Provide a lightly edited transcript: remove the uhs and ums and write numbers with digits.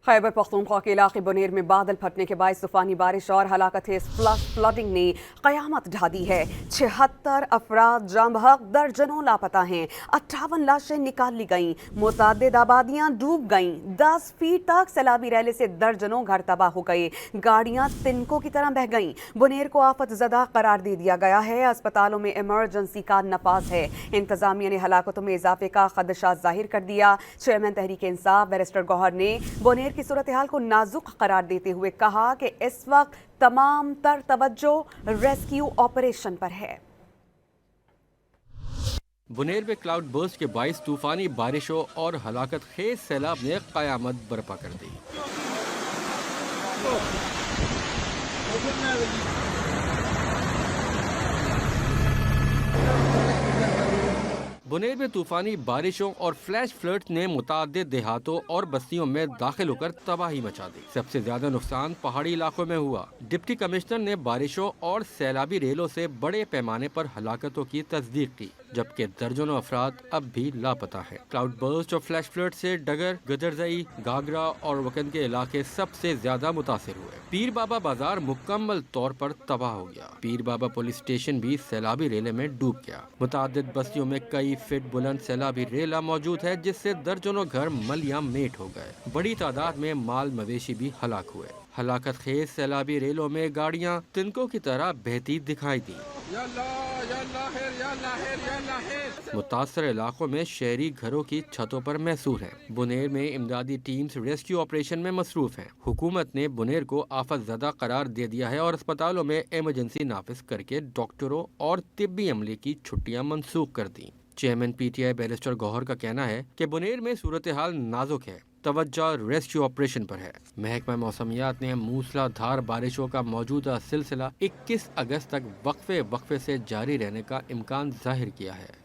खैबर पख्तूनख्वा के इलाके बुनेर में बादल फटने के बायस तूफानी बारिश और हलाकत फ्लडिंग ने कयामत ढा दी है। 76 अफराद जाँ बहक, दर्जनों लापता हैं। 58 लाशें निकाल ली गईं। मुतअद्दिद आबादियां डूब गईं। 10 फीट तक सैलाबी रैले से दर्जनों घर तबाह हो गए। गाड़ियां तिनकों की तरह बह गईं। बुनेर को आफत ज़दा करार दे दिया गया है। अस्पतालों में इमरजेंसी का नफाज है। इंतजामिया ने हलाकतों में इजाफे का खदशा जाहिर कर दिया। चेयरमैन तहरीक इंसाफ बैरिस्टर गौहर ने बुनेर की सूरत हाल को नाजुक करार देते हुए कहा कि इस वक्त तमाम तर तवज्जो रेस्क्यू ऑपरेशन पर है। बुनेर में क्लाउड बर्स्ट के बायस तूफानी बारिशों और हलाकत खेज सैलाब ने कयामत बर्पा कर दी। बुनेर में तूफानी बारिशों और फ्लैश फ्लड्स ने मुताद्दिद देहातों और बस्तियों में दाखिल होकर तबाही मचा दी। सबसे ज्यादा नुकसान पहाड़ी इलाकों में हुआ। डिप्टी कमिश्नर ने बारिशों और सैलाबी रेलों से बड़े पैमाने पर हलाकतों की तस्दीक की, जबकि दर्जनों अफराद अब भी लापता है। क्लाउड बर्स्ट और फ्लैश फ्लड से डगर, गदरजई, गागरा और वकन के इलाके सबसे ज्यादा मुतासिर हुए। पीर बाबा बाजार मुकम्मल तौर पर तबाह हो गया। पीर बाबा पुलिस स्टेशन भी सैलाबी रेले में डूब गया। मुतादिद बस्तियों में कई फीट बुलंद सैलाबी रेला मौजूद है, जिससे दर्जनों घर मलिया मेट हो गए। बड़ी तादाद में माल मवेशी भी हलाक हुए। हलाकत खेज सैलाबी रेलों में गाड़ियां तिनकों की तरह बहती दिखाई दी। मुतासर इलाकों में शहरी घरों की छतों पर महसूर हैं। बुनेर में इमदादी टीम्स रेस्क्यू ऑपरेशन में मसरूफ हैं। हुकूमत ने बुनेर को आफत ज़दा करार दे दिया है और अस्पतालों में इमरजेंसी नाफिज करके डॉक्टरों और तिब्बी अमले की छुट्टियां मनसूख कर दी। चेयरमैन PTI बैरिस्टर गौहर का कहना है कि बुनेर में सूरत हाल नाजुक है। तवज्जो रेस्क्यू ऑपरेशन पर है। महकमा मौसमियात ने मूसलाधार बारिशों का मौजूदा सिलसिला 21 अगस्त तक वक्फे से जारी रहने का इम्कान जाहिर किया है।